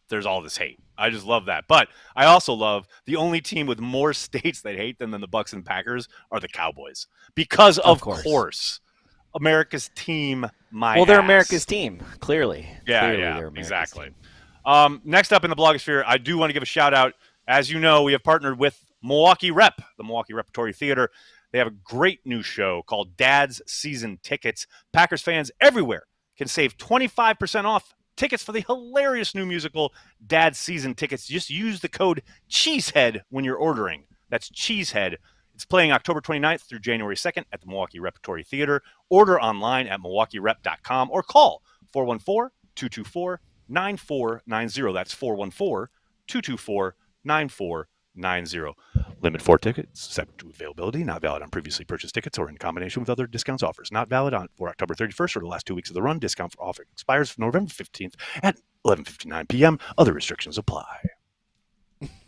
B: there's all this hate. I just love that. But I also love the only team with more states that hate them than the Bucs and Packers are the Cowboys, because of course. America's team,
C: they're America's team, clearly.
B: Yeah, exactly. Next up in the blogosphere, I do want to give a shout-out. As you know, we have partnered with Milwaukee Rep, the Milwaukee Repertory Theater. They have a great new show called Dad's Season Tickets. Packers fans everywhere can save 25% off tickets for the hilarious new musical Dad's Season Tickets. Just use the code CHEESEHEAD when you're ordering. That's CHEESEHEAD. It's playing October 29th through January 2nd at the Milwaukee Repertory Theater. Order online at MilwaukeeRep.com or call 414-224-9490. That's 414-224-9490. Limit 4 tickets, subject to availability, not valid on previously purchased tickets or in combination with other discounts offers. Not valid for October 31st or the last 2 weeks of the run. Discount for offer expires November 15th at 11:59 p.m. Other restrictions apply.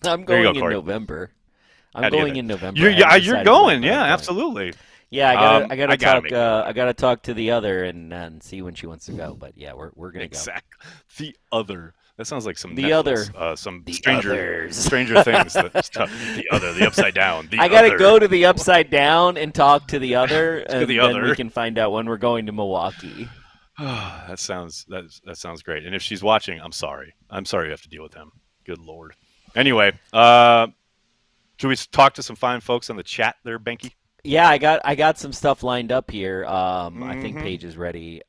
C: I'm going in November. I'm going in November.
B: You're going, absolutely.
C: Yeah, I gotta talk to the other and see when she wants to go. But yeah, we're gonna go.
B: Exactly. The other. That sounds like some Stranger Things. The Upside Down.
C: I gotta go to the Upside Down and talk to the other, and then we can find out when we're going to Milwaukee.
B: that sounds great. And if she's watching, I'm sorry. I'm sorry you have to deal with them. Good Lord. Anyway, should we talk to some fine folks on the chat there, Behnke?
C: Yeah, I got some stuff lined up here. I think Paige is ready.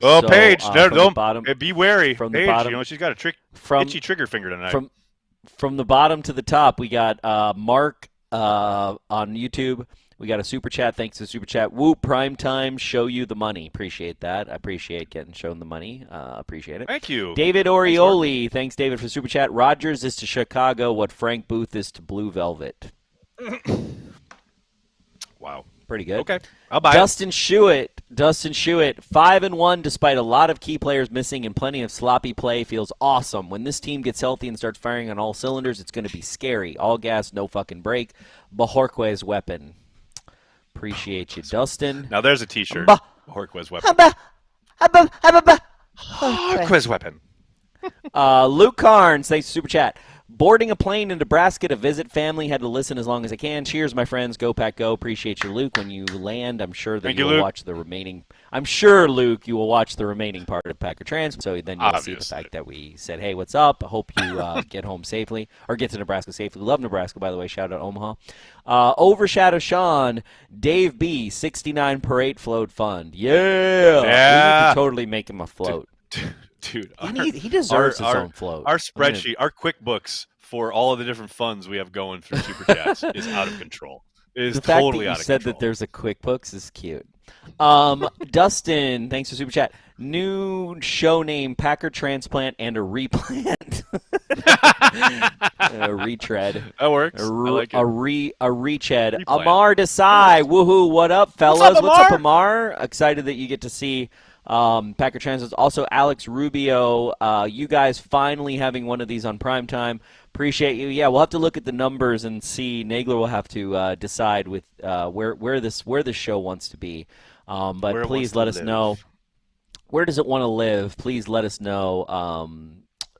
B: Paige, don't be wary.
C: From
B: Paige,
C: the bottom,
B: she's got a itchy trigger finger tonight.
C: From the bottom to the top, we got Mark on YouTube. We got a super chat. Thanks to super chat. Woo, prime time. Show you the money. Appreciate that. I appreciate getting shown the money. Appreciate it.
B: Thank you.
C: David Orioli. Thanks, David, for super chat. Rodgers is to Chicago what Frank Booth is to Blue Velvet.
B: Wow.
C: Pretty good.
B: Okay. I'll buy
C: Dustin Schuett, 5-1 despite a lot of key players missing and plenty of sloppy play feels awesome. When this team gets healthy and starts firing on all cylinders, it's going to be scary. All gas, no fucking break. Bajorquez weapon. Appreciate you, Dustin.
B: Now there's a T-shirt. Bajorquez weapon. Bajorquez weapon.
C: Luke Carnes, thanks for super chat. Boarding a plane in Nebraska to visit family. Had to listen as long as I can. Cheers, my friends. Go Pack Go. Appreciate you, Luke. When you land, I'm sure that you will watch the remaining. I'm sure, Luke, you will watch the remaining part of Packer Transplants. So then you'll see the fact that we said, "Hey, what's up? I hope you get home safely or get to Nebraska safely." Love Nebraska, by the way. Shout out Omaha. Overshadow Sean, Dave B, 69 Parade Float Fund. Yeah. We need to totally make him a float.
B: Dude,
C: he deserves his own float.
B: Our spreadsheet, our QuickBooks for all of the different funds we have going through Super Chats is out of control. It is
C: the
B: totally
C: fact that
B: out of control.
C: You said that there's a QuickBooks is cute. Dustin, thanks for super chat. New show name: Packer Transplant and a Replant. A retread.
B: That works. I like it.
C: A retread.
B: Replant.
C: Amar Desai, woohoo! What up, fellas?
B: What's up,
C: Amar? Excited that you get to see Packer Transplants. Also, Alex Rubio. You guys finally having one of these on primetime. Appreciate you. Yeah, we'll have to look at the numbers and see. Nagler will have to decide with where this show wants to be. But please let us know. Where does it want to live? Please let us know.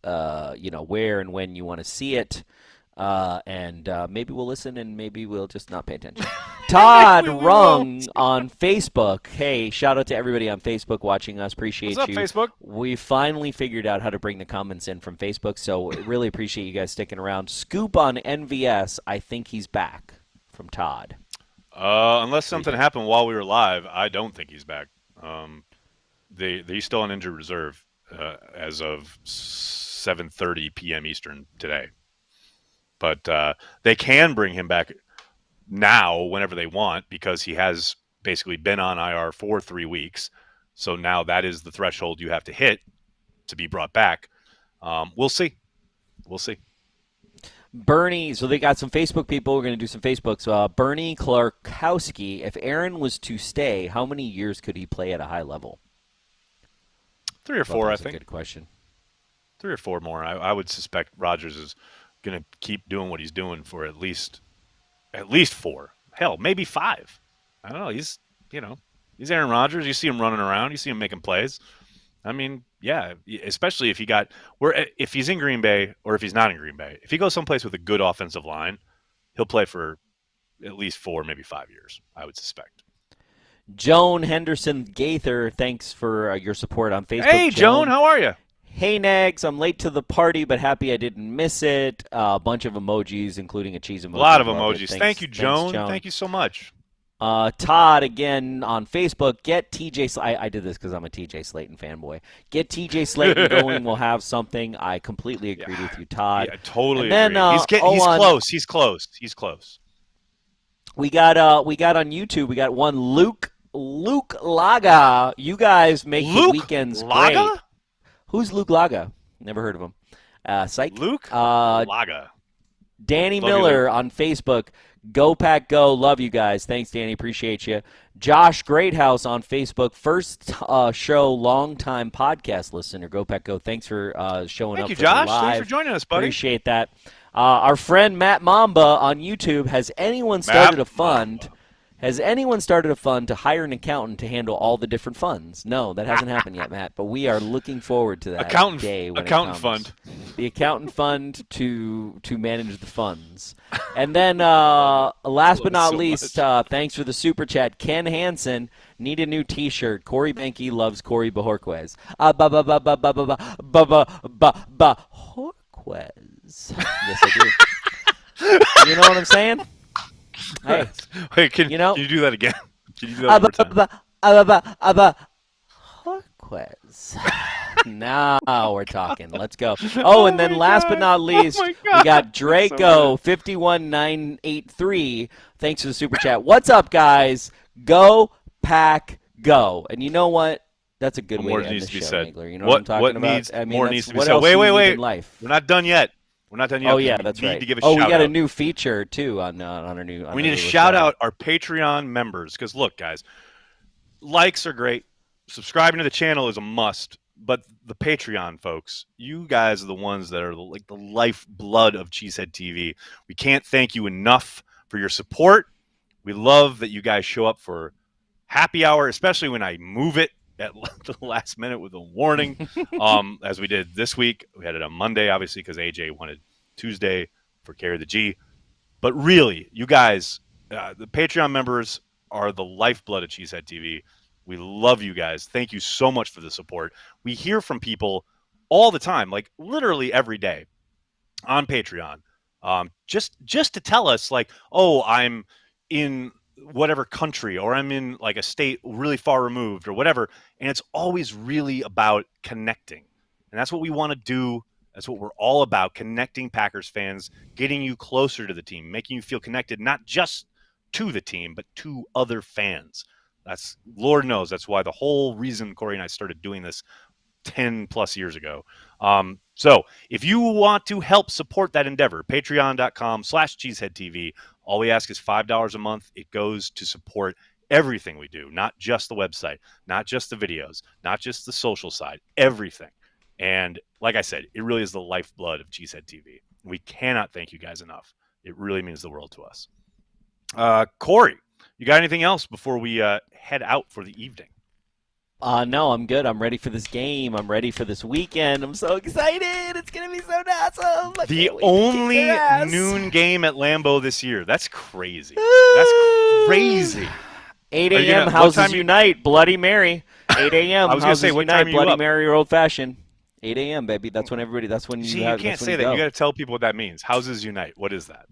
C: Where and when you want to see it. And maybe we'll listen and maybe we'll just not pay attention. Todd Rung on Facebook. Hey, shout out to everybody on Facebook watching us. Appreciate
B: you. What's up, Facebook?
C: We finally figured out how to bring the comments in from Facebook, so really appreciate you guys sticking around. Scoop on NVS. I think he's back from Todd.
B: Unless something happened while we were live, I don't think he's back. He's still on injured reserve as of 7:30 p.m. Eastern today. But they can bring him back now whenever they want because he has basically been on IR for 3 weeks. So now that is the threshold you have to hit to be brought back. We'll see. We'll see.
C: Bernie, so they got some Facebook people. We're going to do some Facebooks. Bernie Clarkowski, if Aaron was to stay, how many years could he play at a high level?
B: 3 or 4, I think.
C: That's a good question.
B: 3 or 4 more. I would suspect Rodgers is going to keep doing what he's doing for at least 4. Hell, maybe 5. I don't know. He's Aaron Rodgers. You see him running around. You see him making plays. I mean, yeah, especially if if he's in Green Bay or if he's not in Green Bay. If he goes someplace with a good offensive line, he'll play for at least 4, maybe 5 years, I would suspect.
C: Joan Henderson Gaither, thanks for your support on Facebook.
B: Hey, Joan, how are you?
C: Hey, Nags, I'm late to the party, but happy I didn't miss it. A bunch of emojis, including a cheese emoji.
B: A lot of emojis. Thank you, Joan. Thank you so much.
C: Todd, again, on Facebook, get TJ I did this because I'm a TJ Slayton fanboy. Get TJ Slayton going. We'll have something. I completely agree with you, Todd.
B: Yeah, totally agree. He's close. He's close.
C: We got on YouTube, we got one Luke Laga. You guys make the weekends
B: Laga?
C: Great. Who's Luke Laga? Never heard of him. Psych.
B: Luke Laga.
C: Danny Miller on Facebook. Go Pack Go. Love you guys. Thanks, Danny. Appreciate you. Josh Greathouse on Facebook. First show, long-time podcast listener. Go Pack Go. Thanks for showing up.
B: Thank you, Josh.
C: Live.
B: Thanks for joining us, buddy.
C: Appreciate that. Our friend Matt Mamba on YouTube. Has anyone started a fund? Has anyone started a fund to hire an accountant to handle all the different funds? No, that hasn't happened yet, Matt. But we are looking forward to that day when
B: accountant
C: it comes.
B: Fund.
C: The accountant fund to manage the funds. And then last but not least, thanks for the super chat. Ken Hansen, need a new T-shirt. Corey Behnke loves Corey Bajorquez. Bajorquez. Yes, I do. You know what I'm saying? Hey,
B: wait, can you do that again? Can you do that
C: Bajorquez. Now we're talking. Let's go. Oh, and then last but not least, we got Draco 51983. Thanks for the super chat. What's up, guys? Go Pack Go. And you know what? That's a good way to end the show, Nagler. You know what I'm talking about?
B: More needs to be said. Wait. We're not done yet. Oh,
C: yeah, that's right.
B: To give a shout
C: we got
B: out.
C: A new feature, too, on our new.
B: We need to shout out our Patreon members because, look, guys, likes are great. Subscribing to the channel is a must. But the Patreon folks, you guys are the ones that are like the lifeblood of Cheesehead TV. We can't thank you enough for your support. We love that you guys show up for happy hour, especially when I move it at the last minute with a warning, as we did this week. We had it on Monday, obviously, because AJ wanted Tuesday for Carry the G. But really, you guys, the Patreon members are the lifeblood of Cheesehead TV. We love you guys. Thank you so much for the support. We hear from people all the time, like literally every day on Patreon, just to tell us like, oh, I'm in whatever country or I'm in like a state really far removed or whatever. And it's always really about connecting. And that's what we want to do. That's what we're all about, connecting Packers fans, getting you closer to the team, making you feel connected, not just to the team, but to other fans. That's, Lord knows, that's why the whole reason Corey and I started doing this 10 plus years ago. So if you want to help support that endeavor, patreon.com/cheeseheadtv. All we ask is $5 a month. It goes to support everything we do, not just the website, not just the videos, not just the social side, everything. And like I said, it really is the lifeblood of Cheesehead TV. We cannot thank you guys enough. It really means the world to us. Corey, you got anything else before we head out for the evening?
C: No, I'm good. I'm ready for this game. I'm ready for this weekend. I'm so excited. It's going to be so awesome.
B: The only noon game at Lambeau this year. That's crazy. That's crazy.
C: 8 a.m. Houses Unite. Bloody Mary. 8 a.m.
B: I was going to say, what time are you
C: Bloody
B: up?
C: Mary or Old Fashioned. 8 a.m., baby. That's when everybody, that's when you
B: See, you can't say that. You got to tell people what that means. Houses Unite. What is that?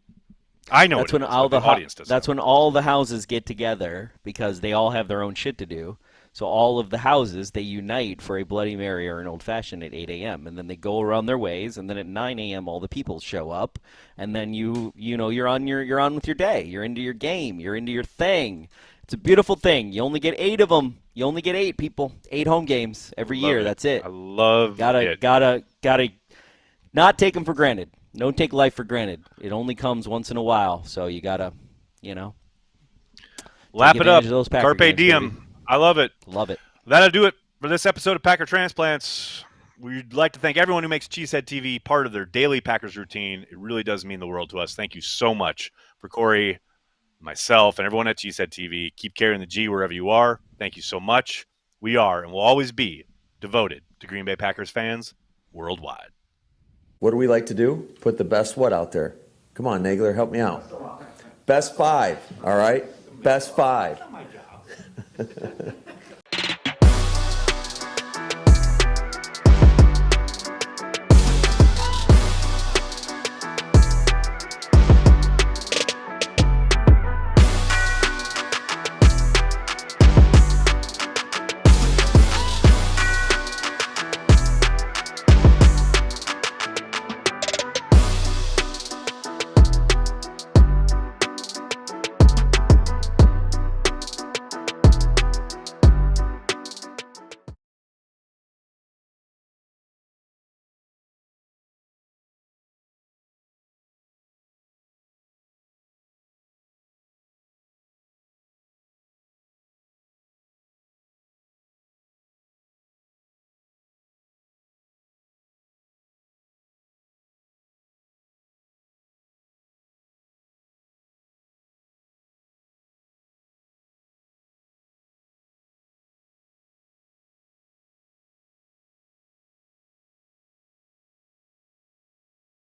B: I know
C: that's
B: what
C: when
B: it is, the audience doesn't.
C: That's when all the houses get together because they all have their own shit to do. So all of the houses, they unite for a Bloody Mary or an Old Fashioned at 8 a.m. And then they go around their ways. And then at 9 a.m., all the people show up. And then you're on with your day. You're into your game. You're into your thing. It's a beautiful thing. You only get 8 of them. You only get 8 people. 8 home games every year. That's it.
B: I love it.
C: Gotta not take them for granted. Don't take life for granted. It only comes once in a while. So you gotta,
B: lap it up.
C: Carpe
B: diem. Baby. I love it.
C: Love it.
B: That'll do it for this episode of Packer Transplants. We'd like to thank everyone who makes Cheesehead TV part of their daily Packers routine. It really does mean the world to us. Thank you so much for Corey, myself, and everyone at Cheesehead TV. Keep carrying the G wherever you are. Thank you so much. We are and will always be devoted to Green Bay Packers fans worldwide.
E: What do we like to do? Put the best what out there? Come on, Nagler, help me out. Best 5, all right? Best 5.